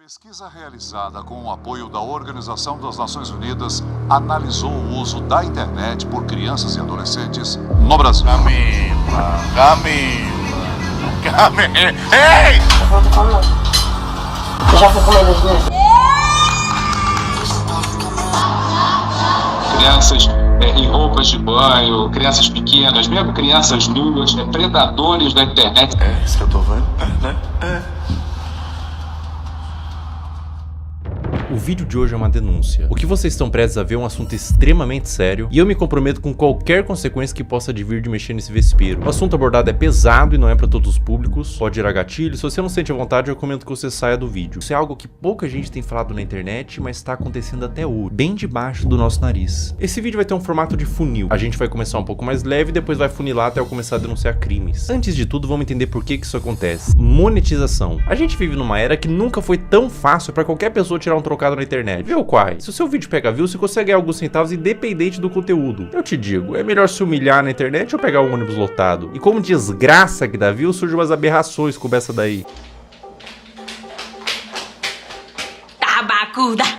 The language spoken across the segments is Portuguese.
Pesquisa realizada com o apoio da Organização das Nações Unidas analisou o uso da internet por crianças e adolescentes no Brasil. Camila. Ei! Já foi com medo de mim? Crianças em roupas de banho, crianças pequenas, mesmo crianças nuas, predadores da internet. É isso que eu tô vendo, né? O vídeo de hoje é uma denúncia. O que vocês estão prestes a ver é um assunto extremamente sério e eu me comprometo com qualquer consequência que possa advir de mexer nesse vespeiro. O assunto abordado é pesado e não é para todos os públicos, pode gerar gatilho. Se você não sente a vontade, eu recomendo que você saia do vídeo. Isso é algo que pouca gente tem falado na internet, mas está acontecendo até hoje, bem debaixo do nosso nariz. Esse vídeo vai ter um formato de funil. A gente vai começar um pouco mais leve e depois vai funilar até eu começar a denunciar crimes. Antes de tudo, vamos entender por que isso acontece. Monetização. A gente vive numa era que nunca foi tão fácil para qualquer pessoa tirar um trocado na internet. Viu, Quai? Se o seu vídeo pega view, você consegue ganhar alguns centavos independente do conteúdo. Eu te digo, é melhor se humilhar na internet ou pegar um ônibus lotado? E como desgraça que dá view, surgem umas aberrações como essa daí.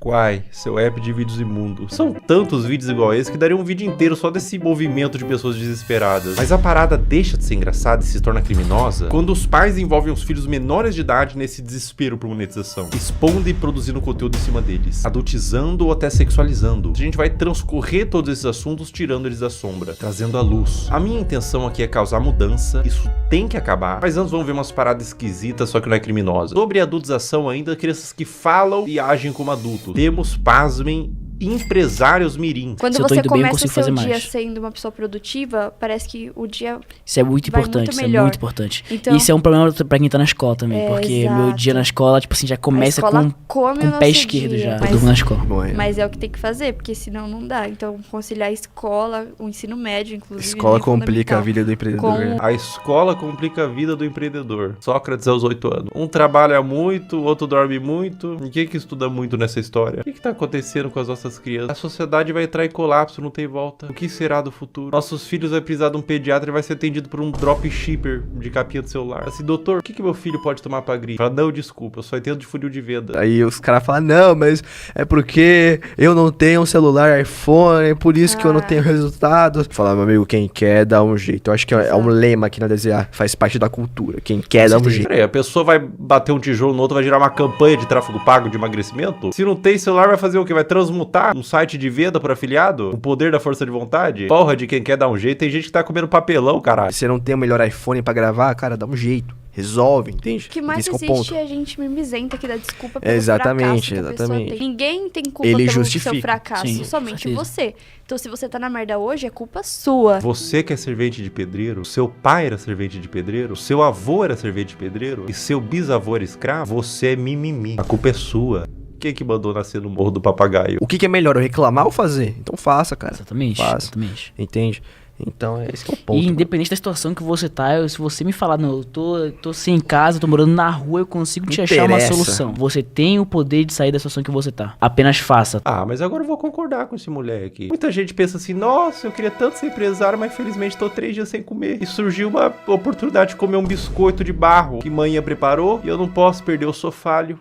Quai, seu app de vídeos imundos. São tantos vídeos igual esse que daria um vídeo inteiro só desse movimento de pessoas desesperadas. Mas a parada deixa de ser engraçada e se torna criminosa quando os pais envolvem os filhos menores de idade nesse desespero por monetização, expondo e produzindo conteúdo em cima deles, adultizando ou até sexualizando. A gente vai transcorrer todos esses assuntos tirando eles da sombra, trazendo à luz. A minha intenção aqui é causar mudança, isso tem que acabar, mas antes vamos ver umas paradas esquisitas, só que não é criminosa. Sobre a adultização ainda, crianças que falam e agem como adultos. Temos, pasmem, empresários mirim. Quando você começa o seu dia sendo uma pessoa produtiva, parece que o dia isso é muito importante, muito isso melhor. É muito importante. Então, isso é um problema pra quem tá na escola também, porque exato. Meu dia na escola, tipo assim, já começa com o pé esquerdo dia, já. Eu durmo na escola. Mas é o que tem que fazer, porque senão não dá. Então, conciliar a escola, o ensino médio, inclusive. Escola complica a vida do empreendedor. A escola complica a vida do empreendedor. Sócrates aos 8 anos. Um trabalha muito, o outro dorme muito. Ninguém que estuda muito nessa história. O que tá acontecendo com as nossas crianças? A sociedade vai entrar em colapso, não tem volta. O que será do futuro? Nossos filhos vai precisar de um pediatra e vai ser atendido por um dropshipper de capinha do celular. Assim, doutor, o que meu filho pode tomar pra gripe? Fala, não, desculpa, eu só entendo de funil de venda. Aí os caras falam, não, mas é porque eu não tenho um celular iPhone, é por isso que eu não tenho resultados. Fala, meu amigo, quem quer dá um jeito. Eu acho que é um lema aqui na DZA, faz parte da cultura. Quem quer dá um jeito. Peraí, a pessoa vai bater um tijolo no outro, vai gerar uma campanha de tráfego pago de emagrecimento? Se não tem celular, vai fazer o quê? Vai transmutar um site de venda por afiliado? O poder da força de vontade? Porra de quem quer dar um jeito. Tem gente que tá comendo papelão, caralho. Se você não tem o melhor iPhone pra gravar, cara, dá um jeito. Resolve, entende? O que mais existe é a gente mimizenta que dá desculpa pelo exatamente, fracasso que exatamente. a pessoa tem. Ninguém tem culpa Ele pelo justifica. seu fracasso, Sim, somente você. Então se você tá na merda hoje, é culpa sua. Você que é servente de pedreiro, seu pai era servente de pedreiro, seu avô era servente de pedreiro e seu bisavô era escravo, você é mimimi. A culpa é sua. Quem que mandou nascer no Morro do Papagaio? O que é melhor, eu reclamar ou fazer? Então faça, cara. Exatamente, faça. exatamente. Entende? Então, esse que é o ponto. E independente da situação que você tá, se você me falar, não, eu tô sem casa, tô morando na rua, eu consigo te achar uma solução. Você tem o poder de sair da situação que você tá. Apenas faça. Ah, mas agora eu vou concordar com esse moleque. Muita gente pensa assim, nossa, eu queria tanto ser empresário, mas infelizmente tô 3 dias sem comer. E surgiu uma oportunidade de comer um biscoito de barro que manhã preparou e eu não posso perder, eu sou falho.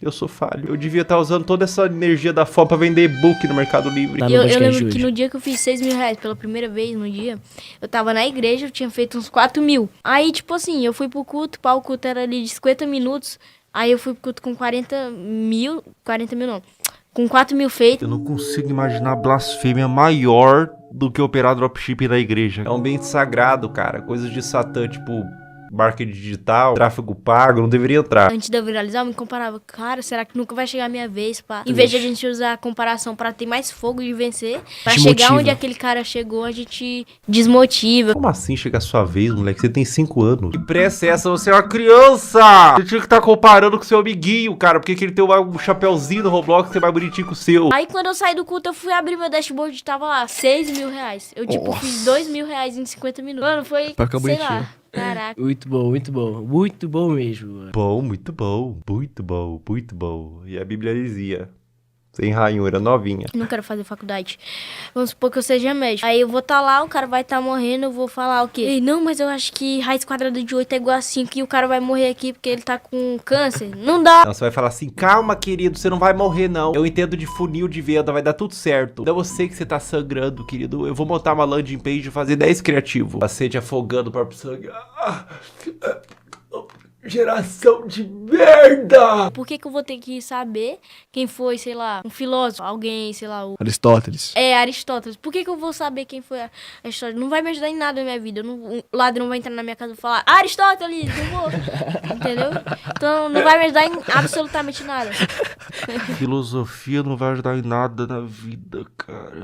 Eu sou falho. Eu devia estar usando toda essa energia da fome pra vender e-book no Mercado Livre. Eu lembro que no dia que eu fiz 6 mil reais pela primeira vez no dia, eu tava na igreja, eu tinha feito uns 4 mil. Aí, tipo assim, eu fui pro culto, o culto era ali de 50 minutos. Aí eu fui pro culto com 40 mil não. Com 4 mil feitos. Eu não consigo imaginar blasfêmia maior do que operar dropshipping na igreja. É um ambiente sagrado, cara. Coisas de Satã, tipo marketing digital, tráfego pago, não deveria entrar. Antes de eu viralizar, eu me comparava, cara, será que nunca vai chegar a minha vez, pá? Em vez de a gente usar a comparação pra ter mais fogo de vencer, pra chegar onde aquele cara chegou, a gente desmotiva. Como assim chegar a sua vez, moleque? Você tem 5 anos. Que pressa é essa? Você é uma criança! Você tinha que estar comparando com seu amiguinho, cara, porque ele tem um chapéuzinho no Roblox que é mais bonitinho que o seu. Aí quando eu saí do culto, eu fui abrir meu dashboard e tava lá, 6 mil reais. Eu, tipo, fiz 2 mil reais em 50 minutos. Mano, foi, sei lá. Caraca. Muito bom, muito bom. Muito bom mesmo, mano. Bom, muito bom. Muito bom, muito bom. E a Bíblia dizia: Sem ranhura, novinha. Não quero fazer faculdade. Vamos supor que eu seja médico. Aí eu vou estar lá, o cara vai estar morrendo, eu vou falar o quê? Ei, não, mas eu acho que raiz quadrada de 8 é igual a 5 e o cara vai morrer aqui porque ele tá com câncer. Não dá. Não, você vai falar assim, calma, querido, você não vai morrer, não. Eu entendo de funil de venda, vai dar tudo certo. Eu sei que você tá sangrando, querido. Eu vou montar uma landing page e fazer 10 criativos. Paciente afogando o próprio sangue. Geração de merda! Por que eu vou ter que saber quem foi, sei lá, um filósofo, alguém, sei lá, o... Aristóteles. É, Aristóteles. Por que eu vou saber quem foi Aristóteles? Não vai me ajudar em nada na minha vida. O ladrão vai entrar na minha casa e falar, Aristóteles, não vou. Entendeu? Então não vai me ajudar em absolutamente nada. Filosofia não vai ajudar em nada na vida, cara.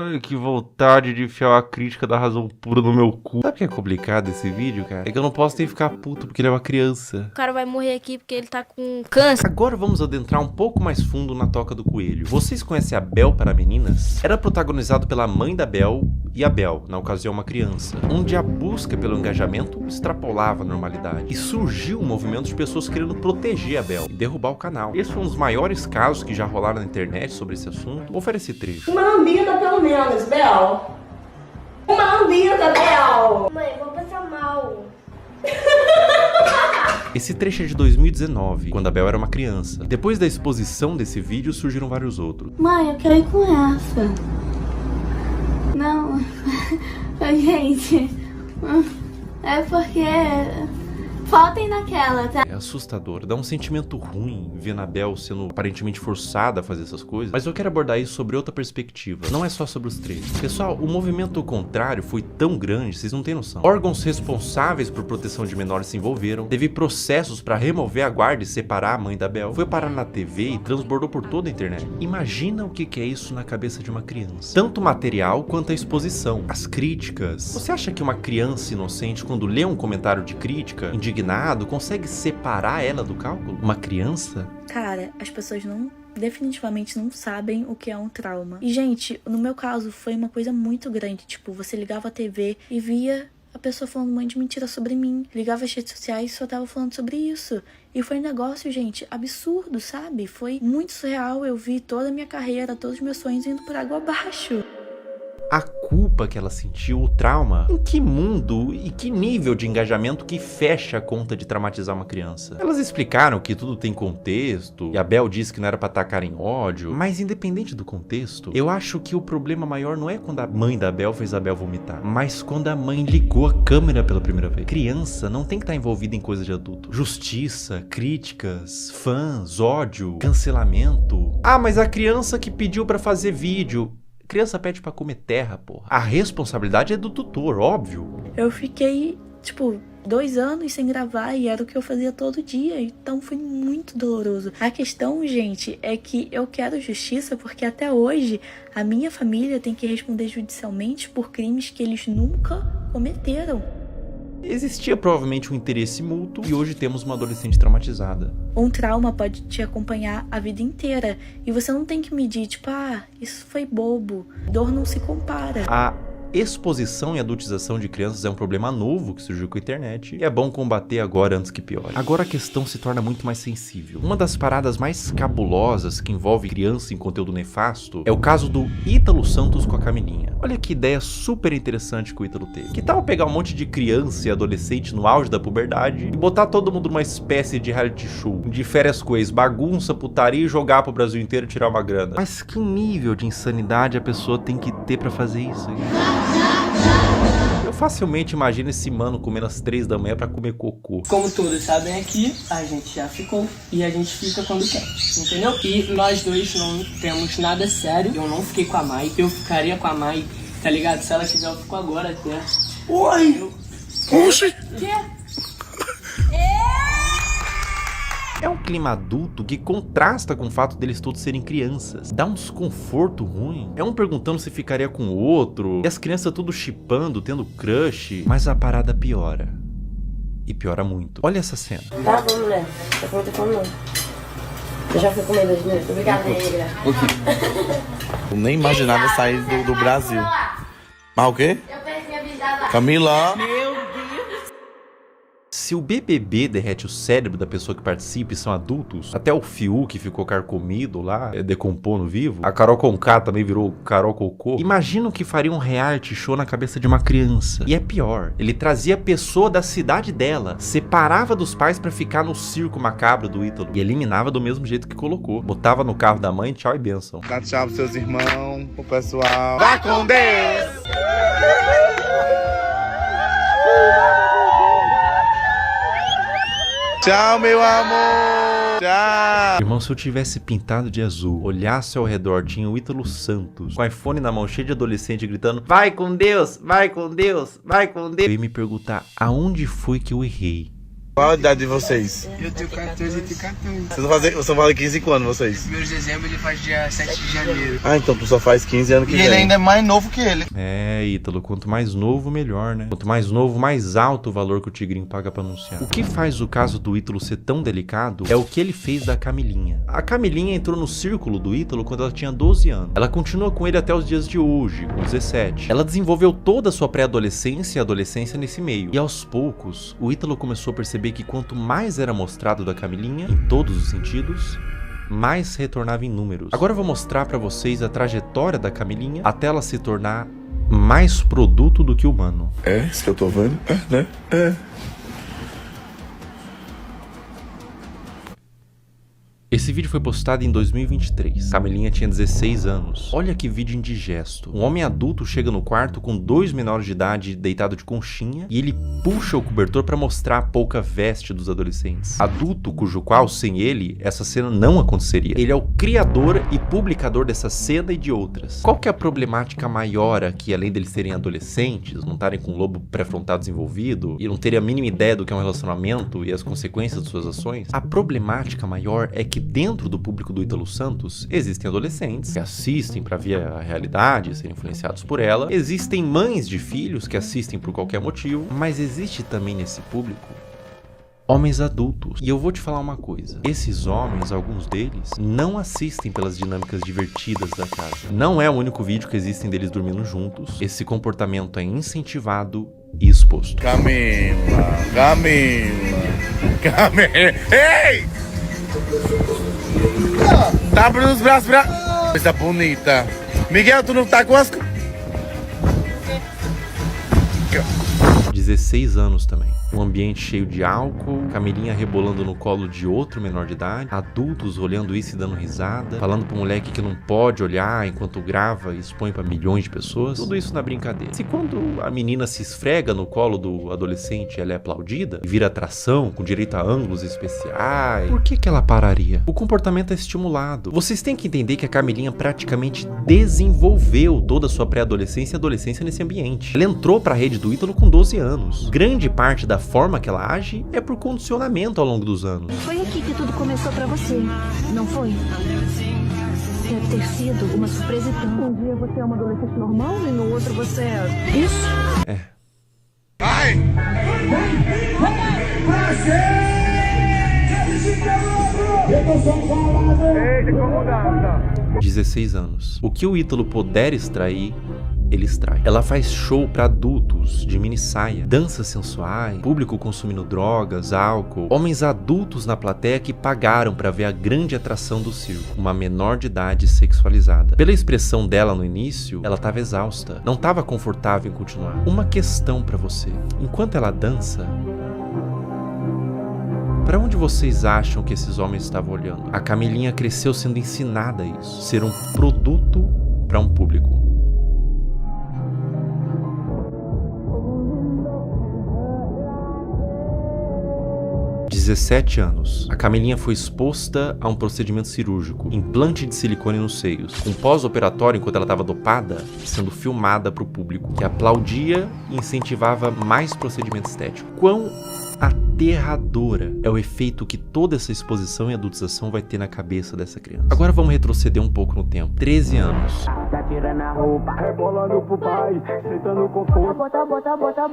Ai, que vontade de enfiar uma crítica da razão pura no meu cu. Sabe o que é complicado esse vídeo, cara? É que eu não posso nem ficar puto porque ele é uma criança. O cara vai morrer aqui porque ele tá com câncer. Agora vamos adentrar um pouco mais fundo na Toca do Coelho. Vocês conhecem a Bel para Meninas? Era protagonizado pela mãe da Bel e a Bel, na ocasião uma criança, onde a busca pelo engajamento extrapolava a normalidade. E surgiu um movimento de pessoas querendo proteger a Bel e derrubar o canal. Esse foi um dos maiores casos que já rolaram na internet sobre esse assunto. Vou oferecer trecho. Uma lambida pelo menos, Bel. Uma lambida, Bel. Mãe, vou passar mal. Esse trecho é de 2019, quando a Bel era uma criança. Depois da exposição desse vídeo, surgiram vários outros. Mãe, eu quero ir com essa. Não, gente, é porque faltem naquela, tá? É assustador, dá um sentimento ruim ver a Bel sendo aparentemente forçada a fazer essas coisas. Mas eu quero abordar isso sobre outra perspectiva, não é só sobre os três. Pessoal, o movimento contrário foi tão grande, vocês não têm noção. Órgãos responsáveis por proteção de menores se envolveram, teve processos para remover a guarda e separar a mãe da Bel, foi parar na TV e transbordou por toda a internet. Imagina o que é isso na cabeça de uma criança. Tanto o material quanto a exposição, as críticas. Você acha que uma criança inocente, quando lê um comentário de crítica, indignado, consegue separar ela do cálculo? Uma criança? Cara, as pessoas definitivamente não sabem o que é um trauma. E, gente, no meu caso, foi uma coisa muito grande. Tipo, você ligava a TV e via a pessoa falando um monte de mentira sobre mim. Ligava as redes sociais e só tava falando sobre isso. E foi um negócio, gente, absurdo, sabe? Foi muito surreal. Eu vi toda a minha carreira, todos os meus sonhos indo por água abaixo. A culpa que ela sentiu, o trauma, em que mundo e que nível de engajamento que fecha a conta de traumatizar uma criança? Elas explicaram que tudo tem contexto, e a Bel disse que não era pra atacar em ódio, mas independente do contexto, eu acho que o problema maior não é quando a mãe da Bel fez a Bel vomitar, mas quando a mãe ligou a câmera pela primeira vez. Criança não tem que estar envolvida em coisa de adulto. Justiça, críticas, fãs, ódio, cancelamento. Ah, mas a criança que pediu pra fazer vídeo... Criança pede pra comer terra, porra. A responsabilidade é do tutor, óbvio. Eu fiquei, 2 anos sem gravar e era o que eu fazia todo dia, então foi muito doloroso. A questão, gente, é que eu quero justiça porque até hoje a minha família tem que responder judicialmente por crimes que eles nunca cometeram. Existia provavelmente um interesse mútuo e hoje temos uma adolescente traumatizada. Um trauma pode te acompanhar a vida inteira e você não tem que medir, isso foi bobo. Dor não se compara. A exposição e adultização de crianças é um problema novo que surgiu com a internet e é bom combater agora antes que piore. Agora a questão se torna muito mais sensível. Uma das paradas mais cabulosas que envolve criança em conteúdo nefasto é o caso do Ítalo Santos com a Camilinha. Olha que ideia super interessante que o Ítalo teve. Que tal pegar um monte de criança e adolescente no auge da puberdade e botar todo mundo numa espécie de reality show, de férias com ex, bagunça, putaria e jogar pro Brasil inteiro e tirar uma grana? Mas que nível de insanidade a pessoa tem que ter pra fazer isso? Eu facilmente imagino esse mano comendo às 3 da manhã pra comer cocô. Como todos sabem aqui, a gente já ficou e a gente fica quando quer, entendeu? E nós dois não temos nada sério. Eu não fiquei com a Mai, eu ficaria com a Mai, tá ligado? Se ela quiser, eu fico agora até. Oi! Oxi! É um clima adulto que contrasta com o fato deles todos serem crianças. Dá um desconforto ruim. É um perguntando se ficaria com o outro. E as crianças tudo chipando, tendo crush. Mas a parada piora. E piora muito. Olha essa cena. Tá bom, mulher. Tá com muita fome, não. Eu já fui comendo hoje, né? Obrigada, negra. Eu nem imaginava sair do Brasil. Mas o quê? Eu perdi a visada. Camila! Se Se o BBB derrete o cérebro da pessoa que participa e são adultos, até o Fiuk que ficou carcomido lá, decompondo vivo, a Carol Conká também virou Carol Cocô, imagina o que faria um reality show na cabeça de uma criança. E é pior, ele trazia a pessoa da cidade dela, separava dos pais pra ficar no circo macabro do Ítalo e eliminava do mesmo jeito que colocou. Botava no carro da mãe, tchau e benção. Dá tchau pros seus irmãos, pro pessoal. Vai com Deus! Tchau, meu amor! Tchau! Irmão, se eu tivesse pintado de azul, olhasse ao redor, tinha o Ítalo Santos, com o iPhone na mão, cheio de adolescente, gritando: vai com Deus, vai com Deus, vai com Deus. Eu ia me perguntar, aonde foi que eu errei? Qual a idade de vocês? Eu tenho 14 e tenho 14. Vocês vão fazer 15 quando, vocês? 1º de dezembro, ele faz dia 7 de janeiro. Ah, então tu só faz 15 anos que vem. E ele ainda é mais novo que ele. É, Ítalo, quanto mais novo, melhor, né? Quanto mais novo, mais alto o valor que o Tigrinho paga pra anunciar. O que faz o caso do Ítalo ser tão delicado é o que ele fez da Camilinha. A Camilinha entrou no círculo do Ítalo quando ela tinha 12 anos. Ela continua com ele até os dias de hoje, com 17. Ela desenvolveu toda a sua pré-adolescência e adolescência nesse meio. E aos poucos, o Ítalo começou a perceber que quanto mais era mostrado da Camilinha, em todos os sentidos, mais retornava em números. Agora eu vou mostrar pra vocês a trajetória da Camilinha até ela se tornar mais produto do que humano. É, isso que eu tô vendo? É, né? É. Esse vídeo foi postado em 2023. Camilinha tinha 16 anos. Olha que vídeo indigesto. Um homem adulto chega no quarto com 2 menores de idade deitado de conchinha e ele puxa o cobertor para mostrar a pouca veste dos adolescentes. Adulto cujo qual, sem ele, essa cena não aconteceria. Ele é o criador e publicador dessa cena e de outras. Qual que é a problemática maior aqui, além deles serem adolescentes, não estarem com o lobo pré-frontal desenvolvido e não terem a mínima ideia do que é um relacionamento e as consequências de suas ações? A problemática maior é que dentro do público do Ítalo Santos existem adolescentes que assistem para ver a realidade e serem influenciados por ela. Existem mães de filhos que assistem por qualquer motivo, mas existe também nesse público homens adultos. E eu vou te falar uma coisa. Esses homens, alguns deles, não assistem pelas dinâmicas divertidas da casa. Não é o único vídeo que existem deles dormindo juntos. Esse comportamento é incentivado e exposto. Camila, ei! Tá abrindo os braços pra... Coisa bonita. Miguel, tu não tá com as... 16 anos também. Um ambiente cheio de álcool, Camilinha rebolando no colo de outro menor de idade, adultos olhando isso e dando risada, falando pro moleque que não pode olhar enquanto grava e expõe pra milhões de pessoas. Tudo isso na brincadeira. Se quando a menina se esfrega no colo do adolescente, ela é aplaudida e vira atração, com direito a ângulos especiais, por que ela pararia? O comportamento é estimulado. Vocês têm que entender que a Camilinha praticamente desenvolveu toda a sua pré-adolescência e adolescência nesse ambiente. Ela entrou pra rede do Ítalo com 12 anos. Grande parte da forma que ela age é por condicionamento ao longo dos anos. Foi aqui que tudo começou pra você, não foi? Deve ter sido uma surpresa tão... Um dia você é uma adolescente normal e no outro você é... Isso? É. Vai! 16 anos. O que o Ítalo puder extrair, ele extrai. Ela faz show pra adultos de mini saia, danças sensuais, público consumindo drogas, álcool, homens adultos na plateia que pagaram pra ver a grande atração do circo, uma menor de idade sexualizada. Pela expressão dela no início, ela tava exausta, não tava confortável em continuar. Uma questão pra você: enquanto ela dança, para onde vocês acham que esses homens estavam olhando? A Camilinha cresceu sendo ensinada a isso, ser um produto para um público. Aos 17 anos, a Camilinha foi exposta a um procedimento cirúrgico, implante de silicone nos seios, com pós-operatório enquanto ela estava dopada, sendo filmada para o público, que aplaudia e incentivava mais procedimento estético. Quão aterradora é o efeito que toda essa exposição e adultização vai ter na cabeça dessa criança. Agora vamos retroceder um pouco no tempo. 13 anos. Tá tirando a roupa, rebolando pro pai, sentando com força. Bota.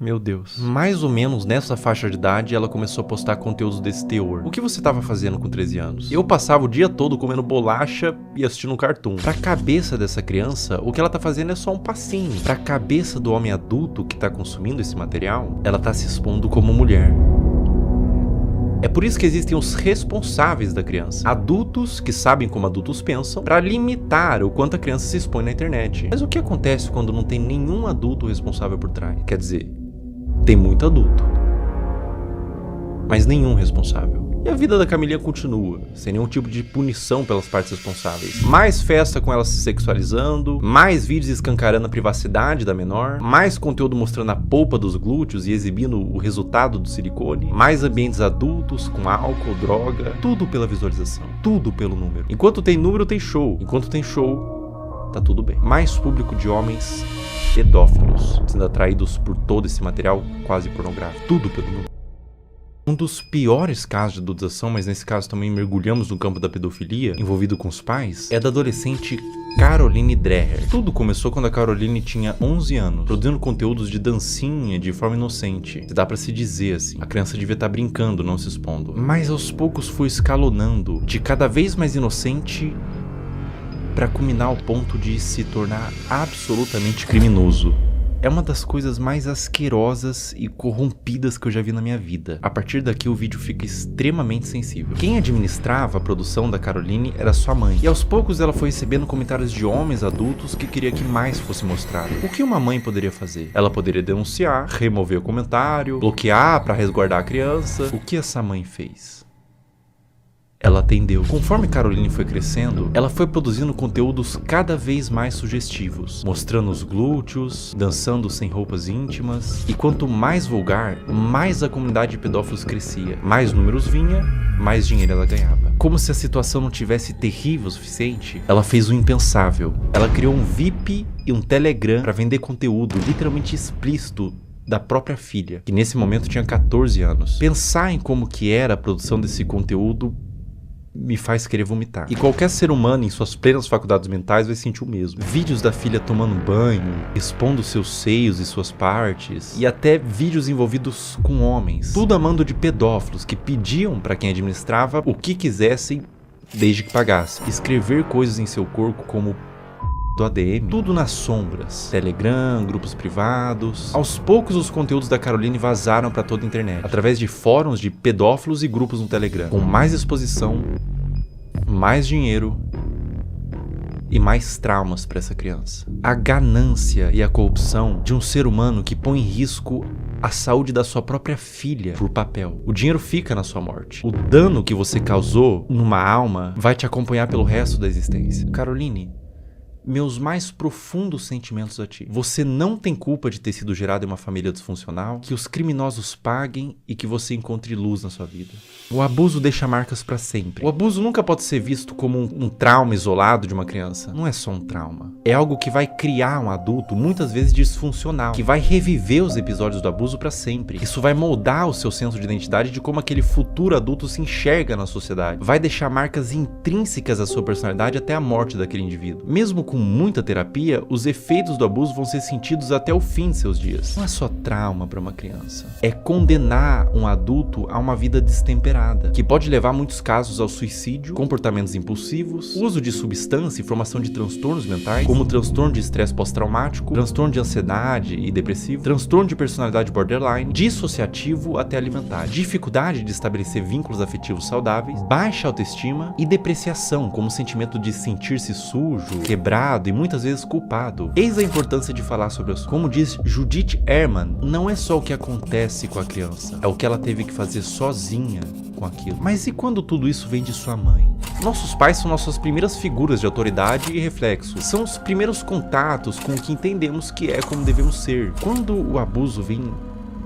Meu Deus. Mais ou menos nessa faixa de idade, ela começou a postar conteúdos desse teor. O que você tava fazendo com 13 anos? Eu passava o dia todo comendo bolacha e assistindo um cartoon. Pra cabeça dessa criança, o que ela tá fazendo é só um passinho. Pra cabeça do homem adulto que tá consumindo esse material, ela tá se expondo como mulher. É por isso que existem os responsáveis da criança. Adultos que sabem como adultos pensam para limitar o quanto a criança se expõe na internet. Mas o que acontece quando não tem nenhum adulto responsável por trás? Quer dizer, tem muito adulto, mas nenhum responsável. E a vida da Camilinha continua, sem nenhum tipo de punição pelas partes responsáveis. Mais festa com ela se sexualizando, mais vídeos escancarando a privacidade da menor, mais conteúdo mostrando a polpa dos glúteos e exibindo o resultado do silicone, mais ambientes adultos com álcool, droga, tudo pela visualização, tudo pelo número. Enquanto tem número, tem show. Enquanto tem show, tá tudo bem. Mais público de homens pedófilos, sendo atraídos por todo esse material quase pornográfico, tudo pelo número. Um dos piores casos de adultização, mas nesse caso também mergulhamos no campo da pedofilia, envolvido com os pais, é da adolescente Caroline Dreher. Tudo começou quando a Caroline tinha 11 anos, produzindo conteúdos de dancinha de forma inocente. Dá pra se dizer assim, a criança devia estar brincando, não se expondo. Mas aos poucos foi escalonando, de cada vez mais inocente, pra culminar ao ponto de se tornar absolutamente criminoso. É uma das coisas mais asquerosas e corrompidas que eu já vi na minha vida. A partir daqui o vídeo fica extremamente sensível. Quem administrava a produção da Caroline era sua mãe. E aos poucos ela foi recebendo comentários de homens adultos que queria que mais fosse mostrado. O que uma mãe poderia fazer? Ela poderia denunciar, remover o comentário, bloquear para resguardar a criança. O que essa mãe fez? Ela atendeu. Conforme Caroline foi crescendo, ela foi produzindo conteúdos cada vez mais sugestivos, mostrando os glúteos, dançando sem roupas íntimas, e quanto mais vulgar, mais a comunidade de pedófilos crescia. Mais números vinha, mais dinheiro ela ganhava. Como se a situação não tivesse terrível o suficiente, ela fez o impensável. Ela criou um VIP e um Telegram para vender conteúdo literalmente explícito da própria filha, que nesse momento tinha 14 anos. Pensar em como que era a produção desse conteúdo me faz querer vomitar. E qualquer ser humano em suas plenas faculdades mentais vai sentir o mesmo. Vídeos da filha tomando banho, expondo seus seios e suas partes, e até vídeos envolvidos com homens. Tudo a mando de pedófilos que pediam para quem administrava o que quisessem desde que pagasse. Escrever coisas em seu corpo como do ADM, tudo nas sombras. Telegram, grupos privados. Aos poucos os conteúdos da Caroline vazaram para toda a internet, através de fóruns de pedófilos e grupos no Telegram, com mais exposição, mais dinheiro e mais traumas para essa criança. A ganância e a corrupção de um ser humano que põe em risco a saúde da sua própria filha por papel. O dinheiro fica na sua morte. O dano que você causou numa alma vai te acompanhar pelo resto da existência. Caroline, meus mais profundos sentimentos a ti. Você não tem culpa de ter sido gerado em uma família disfuncional, que os criminosos paguem e que você encontre luz na sua vida. O abuso deixa marcas pra sempre. O abuso nunca pode ser visto como um trauma isolado de uma criança. Não é só um trauma. É algo que vai criar um adulto, muitas vezes disfuncional, que vai reviver os episódios do abuso pra sempre. Isso vai moldar o seu senso de identidade de como aquele futuro adulto se enxerga na sociedade. Vai deixar marcas intrínsecas à sua personalidade até a morte daquele indivíduo. Mesmo com muita terapia, os efeitos do abuso vão ser sentidos até o fim de seus dias. Não é só trauma para uma criança. É condenar um adulto a uma vida destemperada, que pode levar, em muitos casos, ao suicídio, comportamentos impulsivos, uso de substância e formação de transtornos mentais, como transtorno de estresse pós-traumático, transtorno de ansiedade e depressivo, transtorno de personalidade borderline, dissociativo até alimentar, dificuldade de estabelecer vínculos afetivos saudáveis, baixa autoestima e depreciação, como o sentimento de sentir-se sujo, quebrado e muitas vezes culpado. Eis a importância de falar sobre isso. Como diz Judith Herman, não é só o que acontece com a criança, é o que ela teve que fazer sozinha com aquilo. Mas e quando tudo isso vem de sua mãe? Nossos pais são nossas primeiras figuras de autoridade e reflexo. São os primeiros contatos com o que entendemos que é como devemos ser. Quando o abuso vem